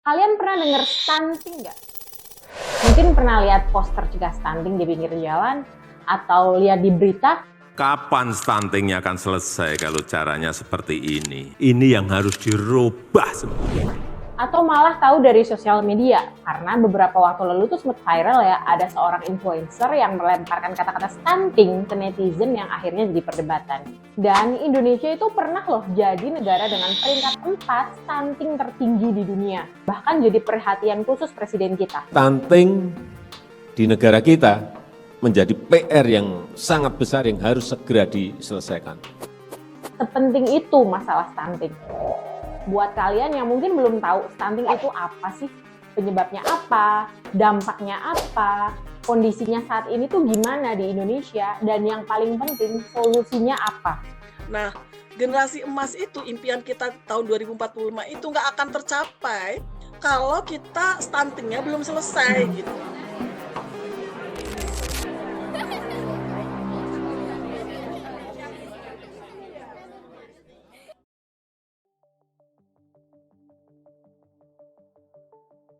Kalian pernah dengar stunting nggak? Mungkin pernah lihat poster cegah stunting di pinggir jalan atau lihat di berita. Kapan stuntingnya akan selesai kalau caranya seperti ini? Ini yang harus dirubah semua. Atau malah tahu dari sosial media, karena beberapa waktu lalu tuh sempat viral ya, ada seorang influencer yang melemparkan kata-kata stunting ke netizen yang akhirnya jadi perdebatan. Dan Indonesia itu pernah loh jadi negara dengan peringkat 4 stunting tertinggi di dunia. Bahkan jadi perhatian khusus presiden kita. Stunting di negara kita menjadi PR yang sangat besar yang harus segera diselesaikan. Sepenting itu masalah stunting. Buat kalian yang mungkin belum tahu stunting itu apa sih, penyebabnya apa, dampaknya apa, kondisinya saat ini tuh gimana di Indonesia, dan yang paling penting solusinya apa. Nah, generasi emas itu, impian kita tahun 2045 itu nggak akan tercapai kalau kita stuntingnya belum selesai gitu.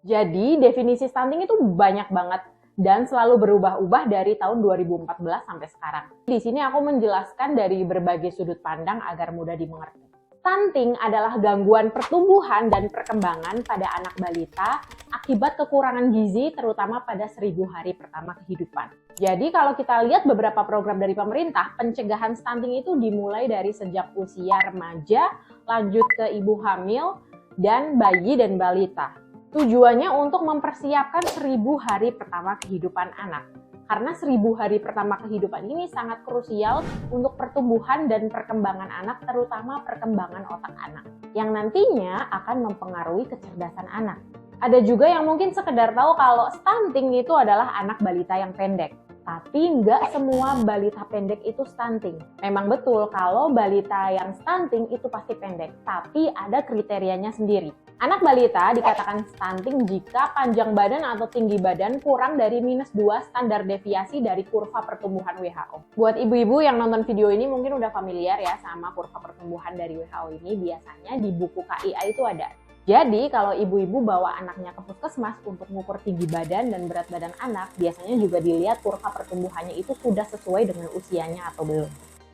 Jadi definisi stunting itu banyak banget dan selalu berubah-ubah dari tahun 2014 sampai sekarang. Di sini aku menjelaskan dari berbagai sudut pandang agar mudah dimengerti. Stunting adalah gangguan pertumbuhan dan perkembangan pada anak balita akibat kekurangan gizi terutama pada 1000 hari pertama kehidupan. Jadi kalau kita lihat beberapa program dari pemerintah, pencegahan stunting itu dimulai dari sejak usia remaja, lanjut ke ibu hamil, dan bayi dan balita. Tujuannya untuk mempersiapkan 1000 hari pertama kehidupan anak. Karena 1000 hari pertama kehidupan ini sangat krusial untuk pertumbuhan dan perkembangan anak, terutama perkembangan otak anak, yang nantinya akan mempengaruhi kecerdasan anak. Ada juga yang mungkin sekedar tahu kalau stunting itu adalah anak balita yang pendek. Tapi nggak semua balita pendek itu stunting. Memang betul kalau balita yang stunting itu pasti pendek, tapi ada kriterianya sendiri. Anak balita dikatakan stunting jika panjang badan atau tinggi badan kurang dari -2 standar deviasi dari kurva pertumbuhan WHO. Buat ibu-ibu yang nonton video ini mungkin udah familiar ya sama kurva pertumbuhan dari WHO ini, biasanya di buku KIA itu ada. Jadi kalau ibu-ibu bawa anaknya ke puskesmas untuk mengukur tinggi badan dan berat badan anak, biasanya juga dilihat kurva pertumbuhannya itu sudah sesuai dengan usianya atau belum.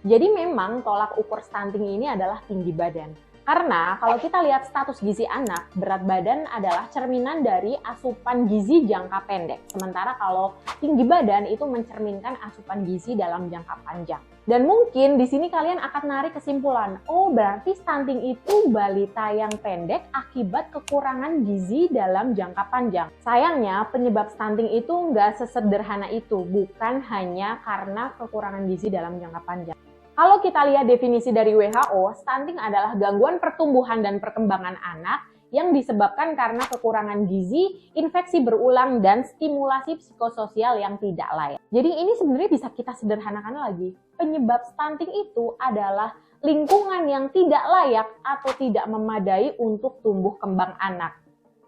Jadi memang tolak ukur stunting ini adalah tinggi badan. Karena kalau kita lihat status gizi anak, berat badan adalah cerminan dari asupan gizi jangka pendek. Sementara kalau tinggi badan itu mencerminkan asupan gizi dalam jangka panjang. Dan mungkin di sini kalian akan narik kesimpulan, oh berarti stunting itu balita yang pendek akibat kekurangan gizi dalam jangka panjang. Sayangnya penyebab stunting itu nggak sesederhana itu, bukan hanya karena kekurangan gizi dalam jangka panjang. Kalau kita lihat definisi dari WHO, stunting adalah gangguan pertumbuhan dan perkembangan anak yang disebabkan karena kekurangan gizi, infeksi berulang, dan stimulasi psikososial yang tidak layak. Jadi ini sebenarnya bisa kita sederhanakan lagi. Penyebab stunting itu adalah lingkungan yang tidak layak atau tidak memadai untuk tumbuh kembang anak.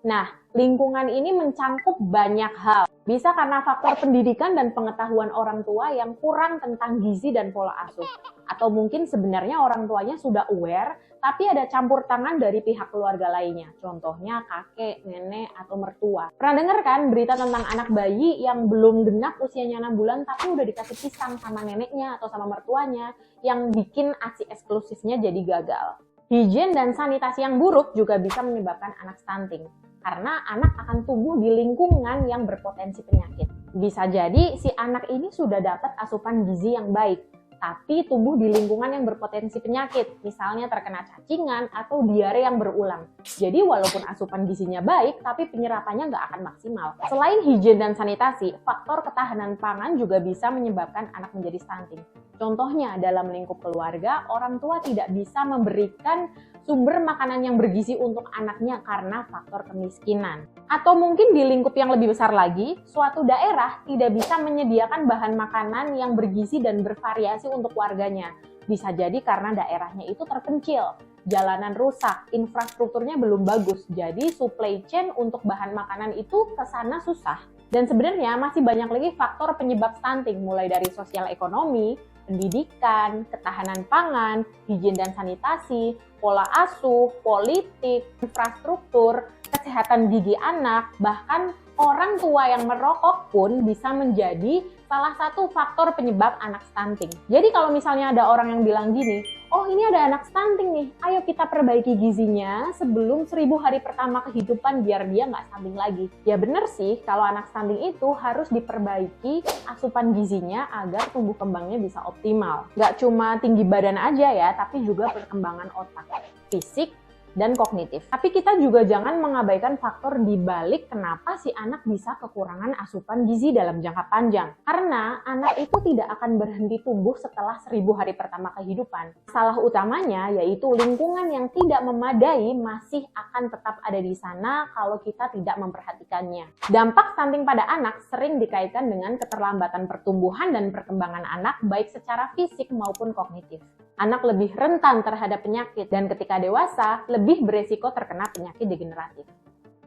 Nah, lingkungan ini mencangkup banyak hal. Bisa karena faktor pendidikan dan pengetahuan orang tua yang kurang tentang gizi dan pola asuh. Atau mungkin sebenarnya orang tuanya sudah aware, tapi ada campur tangan dari pihak keluarga lainnya. Contohnya kakek, nenek, atau mertua. Pernah dengar kan berita tentang anak bayi yang belum genap usianya 6 bulan tapi udah dikasih pisang sama neneknya atau sama mertuanya, yang bikin ASI eksklusifnya jadi gagal. Higien dan sanitasi yang buruk juga bisa menyebabkan anak stunting. Karena anak akan tumbuh di lingkungan yang berpotensi penyakit. Bisa jadi si anak ini sudah dapat asupan gizi yang baik, tapi tumbuh di lingkungan yang berpotensi penyakit, misalnya terkena cacingan atau diare yang berulang. Jadi walaupun asupan gizinya baik, tapi penyerapannya nggak akan maksimal. Selain higien dan sanitasi, faktor ketahanan pangan juga bisa menyebabkan anak menjadi stunting. Contohnya dalam lingkup keluarga, orang tua tidak bisa memberikan sumber makanan yang bergizi untuk anaknya karena faktor kemiskinan. Atau mungkin di lingkup yang lebih besar lagi, suatu daerah tidak bisa menyediakan bahan makanan yang bergizi dan bervariasi untuk warganya. Bisa jadi karena daerahnya itu terpencil, jalanan rusak, infrastrukturnya belum bagus, jadi supply chain untuk bahan makanan itu kesana susah. Dan sebenarnya masih banyak lagi faktor penyebab stunting, mulai dari sosial ekonomi, pendidikan, ketahanan pangan, higien dan sanitasi, pola asuh, politik, infrastruktur, kesehatan kesehatan gigi anak, bahkan orang tua yang merokok pun bisa menjadi salah satu faktor penyebab anak stunting. Jadi kalau misalnya ada orang yang bilang gini, oh ini ada anak stunting nih, ayo kita perbaiki gizinya sebelum 1000 hari pertama kehidupan biar dia nggak stunting lagi. Ya bener sih, kalau anak stunting itu harus diperbaiki asupan gizinya agar tumbuh kembangnya bisa optimal. Nggak cuma tinggi badan aja ya, tapi juga perkembangan otak, fisik, dan kognitif. Tapi kita juga jangan mengabaikan faktor di balik kenapa si anak bisa kekurangan asupan gizi dalam jangka panjang. Karena anak itu tidak akan berhenti tumbuh setelah 1000 hari pertama kehidupan. Masalah utamanya yaitu lingkungan yang tidak memadai masih akan tetap ada di sana kalau kita tidak memperhatikannya. Dampak stunting pada anak sering dikaitkan dengan keterlambatan pertumbuhan dan perkembangan anak baik secara fisik maupun kognitif. Anak lebih rentan terhadap penyakit dan ketika dewasa lebih beresiko terkena penyakit degeneratif.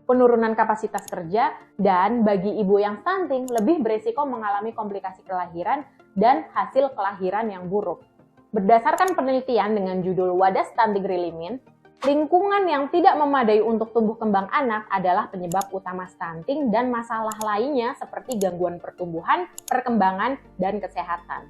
Penurunan kapasitas kerja dan bagi ibu yang stunting lebih beresiko mengalami komplikasi kelahiran dan hasil kelahiran yang buruk. Berdasarkan penelitian dengan judul What Does Stunting Really Mean, lingkungan yang tidak memadai untuk tumbuh kembang anak adalah penyebab utama stunting dan masalah lainnya seperti gangguan pertumbuhan, perkembangan, dan kesehatan.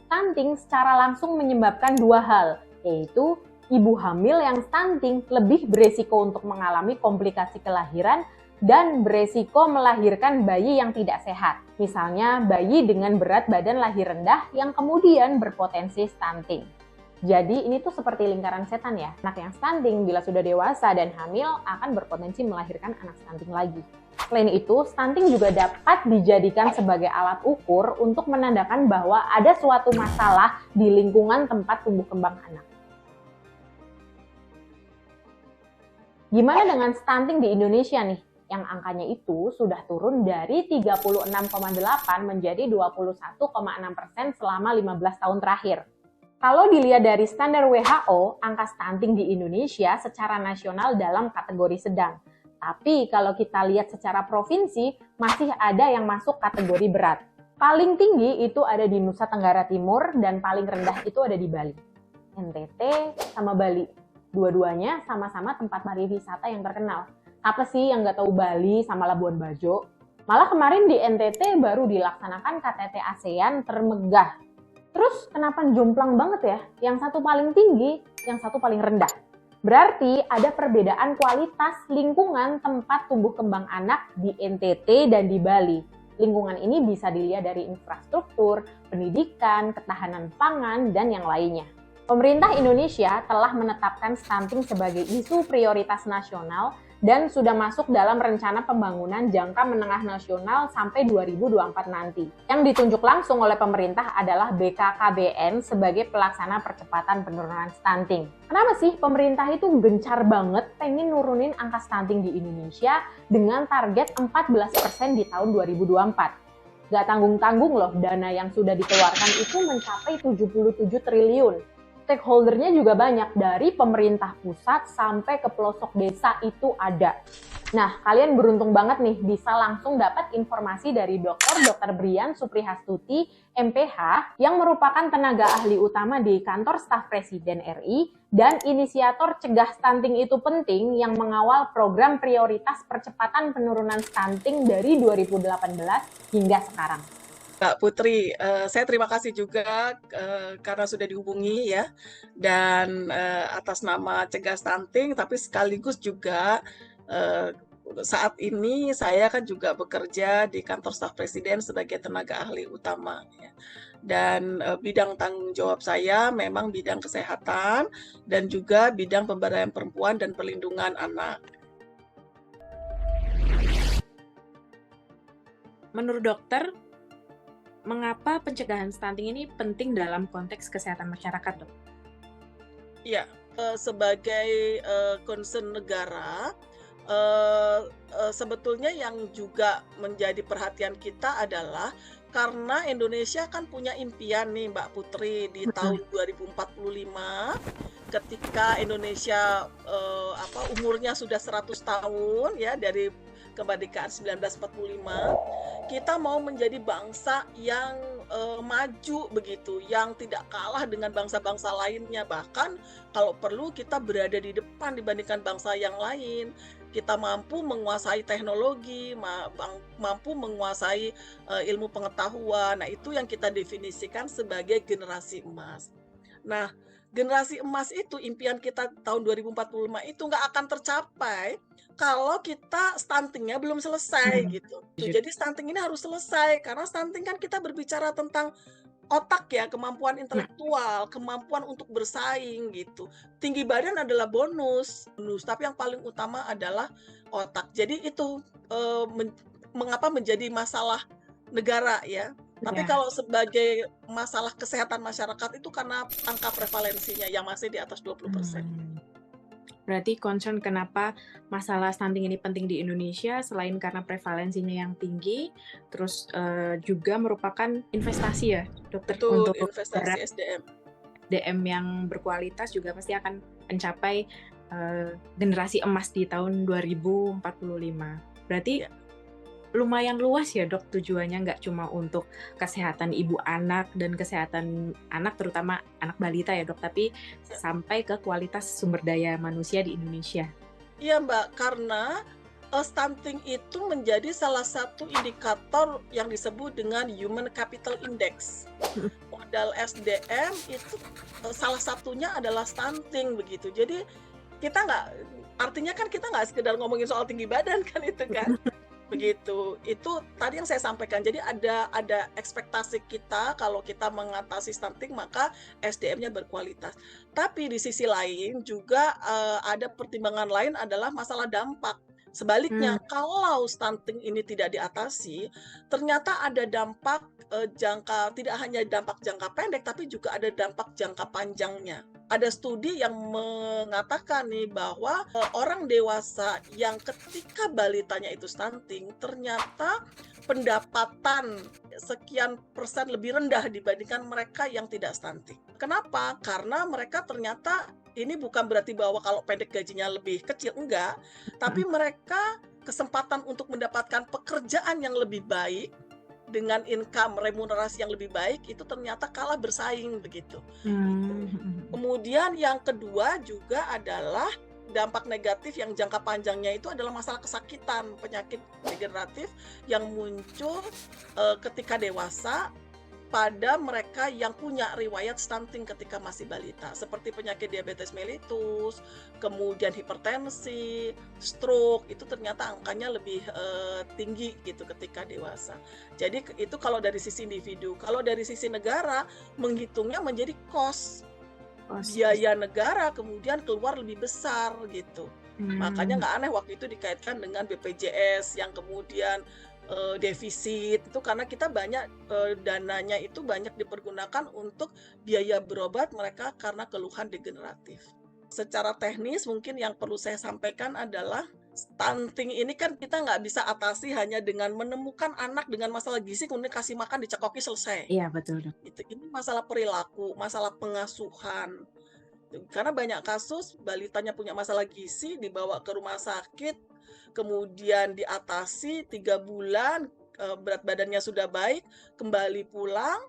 Stunting secara langsung menyebabkan dua hal, yaitu ibu hamil yang stunting lebih beresiko untuk mengalami komplikasi kelahiran dan beresiko melahirkan bayi yang tidak sehat. Misalnya bayi dengan berat badan lahir rendah yang kemudian berpotensi stunting. Jadi ini tuh seperti lingkaran setan ya. Anak yang stunting bila sudah dewasa dan hamil akan berpotensi melahirkan anak stunting lagi. Selain itu, stunting juga dapat dijadikan sebagai alat ukur untuk menandakan bahwa ada suatu masalah di lingkungan tempat tumbuh kembang anak. Gimana dengan stunting di Indonesia nih? Yang angkanya itu sudah turun dari 36,8 menjadi 21,6% selama 15 tahun terakhir. Kalau dilihat dari standar WHO, angka stunting di Indonesia secara nasional dalam kategori sedang. Tapi kalau kita lihat secara provinsi, masih ada yang masuk kategori berat. Paling tinggi itu ada di Nusa Tenggara Timur dan paling rendah itu ada di Bali. NTT sama Bali. Dua-duanya sama-sama tempat pariwisata yang terkenal. Apa sih yang nggak tahu Bali sama Labuan Bajo? Malah kemarin di NTT baru dilaksanakan KTT ASEAN termegah. Terus kenapa jomplang banget ya? Yang satu paling tinggi, yang satu paling rendah. Berarti ada perbedaan kualitas lingkungan tempat tumbuh kembang anak di NTT dan di Bali. Lingkungan ini bisa dilihat dari infrastruktur, pendidikan, ketahanan pangan, dan yang lainnya. Pemerintah Indonesia telah menetapkan stunting sebagai isu prioritas nasional dan sudah masuk dalam rencana pembangunan jangka menengah nasional sampai 2024 nanti. Yang ditunjuk langsung oleh pemerintah adalah BKKBN sebagai pelaksana percepatan penurunan stunting. Kenapa sih pemerintah itu gencar banget pengen nurunin angka stunting di Indonesia dengan target 14% di tahun 2024? Gak tanggung-tanggung loh, dana yang sudah dikeluarkan itu mencapai 77 triliun. Stakeholdernya juga banyak, dari pemerintah pusat sampai ke pelosok desa itu ada. Nah, kalian beruntung banget nih bisa langsung dapat informasi dari Dr. Brian Suprihastuti, MPH, yang merupakan tenaga ahli utama di kantor staf Presiden RI dan inisiator Cegah Stunting Itu Penting yang mengawal program prioritas percepatan penurunan stunting dari 2018 hingga sekarang. Mbak Putri, saya terima kasih juga karena sudah dihubungi ya, dan atas nama Cegah Stunting, tapi sekaligus juga saat ini saya kan juga bekerja di kantor staf Presiden sebagai tenaga ahli utama ya. Dan bidang tanggung jawab saya memang bidang kesehatan dan juga bidang pemberdayaan perempuan dan perlindungan anak. Menurut dokter, mengapa pencegahan stunting ini penting dalam konteks kesehatan masyarakat, dok? Ya, sebagai concern negara, sebetulnya yang juga menjadi perhatian kita adalah karena Indonesia kan punya impian nih Mbak Putri di tahun 2045 ketika Indonesia umurnya sudah 100 tahun ya dari kemerdekaan 1945, kita mau menjadi bangsa yang maju begitu, yang tidak kalah dengan bangsa-bangsa lainnya, bahkan kalau perlu kita berada di depan dibandingkan bangsa yang lain. kita mampu menguasai teknologi, mampu menguasai ilmu pengetahuan. Nah, itu yang kita definisikan sebagai generasi emas. Nah, generasi emas itu impian kita tahun 2045 itu nggak akan tercapai kalau kita stuntingnya belum selesai gitu. Jadi stunting ini harus selesai karena stunting kan kita berbicara tentang otak ya, kemampuan intelektual, kemampuan untuk bersaing gitu. Tinggi badan adalah bonus, tapi yang paling utama adalah otak. Jadi itu mengapa menjadi masalah negara ya. Tapi Ya. kalau sebagai masalah kesehatan masyarakat itu karena angka prevalensinya yang masih di atas 20%. Berarti concern kenapa masalah stunting ini penting di Indonesia selain karena prevalensinya yang tinggi, terus juga merupakan investasi ya, dokter, Betul, untuk investasi SDM. SDM yang berkualitas juga pasti akan mencapai generasi emas di tahun 2045. Berarti Ya. lumayan luas ya dok tujuannya, nggak cuma untuk kesehatan ibu anak dan kesehatan anak terutama anak balita ya dok, tapi sampai ke kualitas sumber daya manusia di Indonesia. Iya Mbak, karena stunting itu menjadi salah satu indikator yang disebut dengan Human Capital Index. Modal SDM itu salah satunya adalah stunting begitu. Jadi artinya kan kita nggak sekedar ngomongin soal tinggi badan kan itu kan. Begitu. Itu tadi yang saya sampaikan. Jadi ada ekspektasi kita kalau kita mengatasi stunting maka SDM-nya berkualitas. Tapi di sisi lain juga ada pertimbangan lain adalah masalah dampak. Sebaliknya, kalau stunting ini tidak diatasi, ternyata ada dampak tidak hanya dampak jangka pendek, tapi juga ada dampak jangka panjangnya. Ada studi yang mengatakan nih bahwa orang dewasa yang ketika balitanya itu stunting, ternyata pendapatan sekian persen lebih rendah dibandingkan mereka yang tidak stunting. Kenapa? Karena mereka ternyata ini bukan berarti bahwa kalau pendek gajinya lebih kecil, enggak. Tapi mereka kesempatan untuk mendapatkan pekerjaan yang lebih baik dengan income remunerasi yang lebih baik itu ternyata kalah bersaing begitu. Kemudian yang kedua juga adalah dampak negatif yang jangka panjangnya itu adalah masalah kesakitan, penyakit degeneratif yang muncul ketika dewasa pada mereka yang punya riwayat stunting ketika masih balita, seperti penyakit diabetes mellitus, kemudian hipertensi, stroke, itu ternyata angkanya lebih tinggi gitu ketika dewasa. Jadi itu kalau dari sisi individu. Kalau dari sisi negara, menghitungnya menjadi biaya negara kemudian keluar lebih besar gitu. Makanya nggak aneh waktu itu dikaitkan dengan BPJS yang kemudian defisit itu karena kita banyak dananya itu banyak dipergunakan untuk biaya berobat mereka karena keluhan degeneratif. Secara teknis mungkin yang perlu saya sampaikan adalah stunting ini kan kita nggak bisa atasi hanya dengan menemukan anak dengan masalah gizi kemudian kasih makan dicekoki selesai. Iya betul dok. Ini masalah perilaku, masalah pengasuhan. Karena banyak kasus balitanya punya masalah gizi dibawa ke rumah sakit, kemudian diatasi 3 bulan, berat badannya sudah baik, kembali pulang,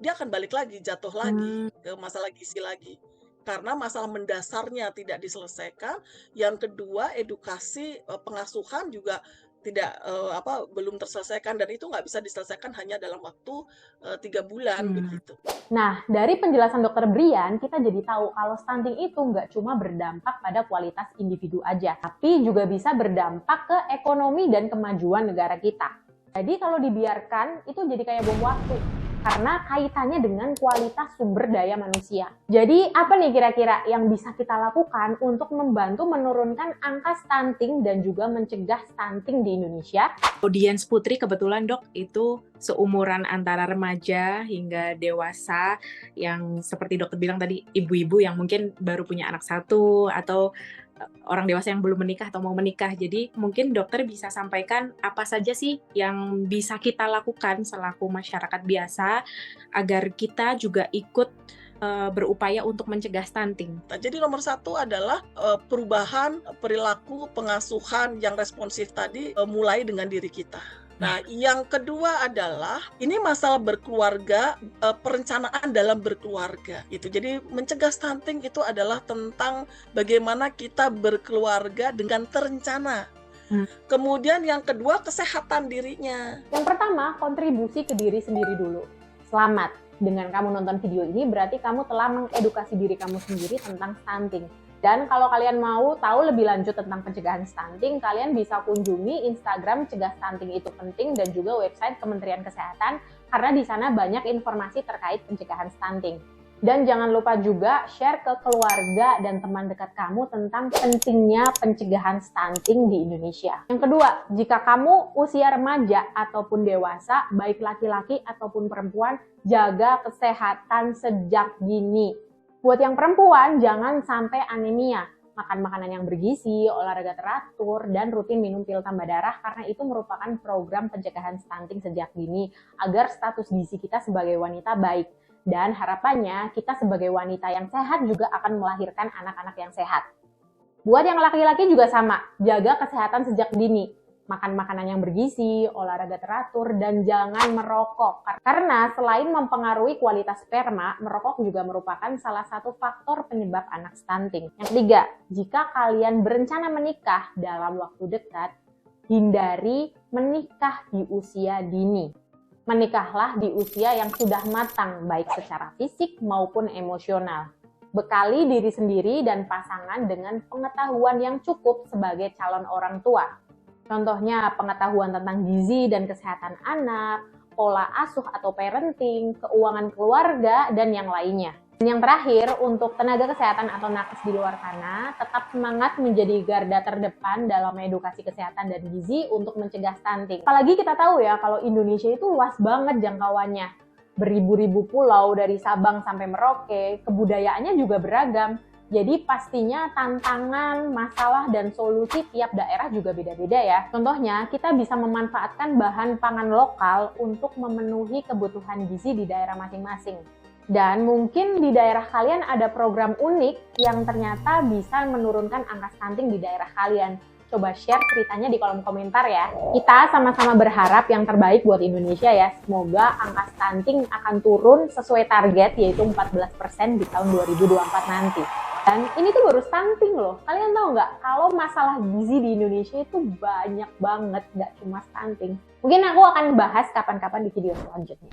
dia akan balik lagi, jatuh lagi ke masalah gizi lagi. Karena masalah mendasarnya tidak diselesaikan. Yang kedua, edukasi pengasuhan juga belum terselesaikan dan itu nggak bisa diselesaikan hanya dalam waktu 3 bulan begitu. Nah, dari penjelasan Dokter Brian, kita jadi tahu kalau stunting itu nggak cuma berdampak pada kualitas individu aja, tapi juga bisa berdampak ke ekonomi dan kemajuan negara kita. Jadi kalau dibiarkan, itu jadi kayak bom waktu. Karena kaitannya dengan kualitas sumber daya manusia. Jadi apa nih kira-kira yang bisa kita lakukan untuk membantu menurunkan angka stunting dan juga mencegah stunting di Indonesia? Audiens Putri kebetulan dok itu seumuran antara remaja hingga dewasa yang seperti dokter bilang tadi ibu-ibu yang mungkin baru punya anak satu atau orang dewasa yang belum menikah atau mau menikah. Jadi mungkin dokter bisa sampaikan apa saja sih yang bisa kita lakukan selaku masyarakat biasa agar kita juga ikut berupaya untuk mencegah stunting. Jadi nomor 1 adalah perubahan perilaku pengasuhan yang responsif tadi mulai dengan diri kita. Nah, yang kedua adalah ini masalah berkeluarga, perencanaan dalam berkeluarga gitu. Jadi mencegah stunting itu adalah tentang bagaimana kita berkeluarga dengan terencana. Kemudian yang kedua kesehatan dirinya. Yang pertama, kontribusi ke diri sendiri dulu. Selamat. Dengan kamu nonton video ini berarti kamu telah mengedukasi diri kamu sendiri tentang stunting. Dan kalau kalian mau tahu lebih lanjut tentang pencegahan stunting, kalian bisa kunjungi Instagram Cegah Stunting Itu Penting dan juga website Kementerian Kesehatan karena di sana banyak informasi terkait pencegahan stunting. Dan jangan lupa juga share ke keluarga dan teman dekat kamu tentang pentingnya pencegahan stunting di Indonesia. Yang kedua, jika kamu usia remaja ataupun dewasa, baik laki-laki ataupun perempuan, jaga kesehatan sejak dini. Buat yang perempuan, jangan sampai anemia. Makan makanan yang bergizi, olahraga teratur, dan rutin minum pil tambah darah karena itu merupakan program pencegahan stunting sejak dini agar status gizi kita sebagai wanita baik. Dan harapannya kita sebagai wanita yang sehat juga akan melahirkan anak-anak yang sehat. Buat yang laki-laki juga sama, jaga kesehatan sejak dini. Makan makanan yang bergizi, olahraga teratur, dan jangan merokok. Karena selain mempengaruhi kualitas sperma, merokok juga merupakan salah satu faktor penyebab anak stunting. Yang ketiga, jika kalian berencana menikah dalam waktu dekat, hindari menikah di usia dini. Menikahlah di usia yang sudah matang, baik secara fisik maupun emosional. Bekali diri sendiri dan pasangan dengan pengetahuan yang cukup sebagai calon orang tua. Contohnya pengetahuan tentang gizi dan kesehatan anak, pola asuh atau parenting, keuangan keluarga, dan yang lainnya. Dan yang terakhir, untuk tenaga kesehatan atau nakes di luar sana, tetap semangat menjadi garda terdepan dalam edukasi kesehatan dan gizi untuk mencegah stunting. Apalagi kita tahu ya, kalau Indonesia itu luas banget jangkauannya. Beribu-ribu pulau dari Sabang sampai Merauke, kebudayaannya juga beragam. Jadi pastinya tantangan, masalah, dan solusi tiap daerah juga beda-beda ya. Contohnya, kita bisa memanfaatkan bahan pangan lokal untuk memenuhi kebutuhan gizi di daerah masing-masing. Dan mungkin di daerah kalian ada program unik yang ternyata bisa menurunkan angka stunting di daerah kalian. Coba share ceritanya di kolom komentar ya. Kita sama-sama berharap yang terbaik buat Indonesia ya. Semoga angka stunting akan turun sesuai target yaitu 14% di tahun 2024 nanti. Dan ini tuh baru stunting loh. Kalian tahu nggak kalau masalah gizi di Indonesia itu banyak banget, nggak cuma stunting. Mungkin aku akan bahas kapan-kapan di video selanjutnya.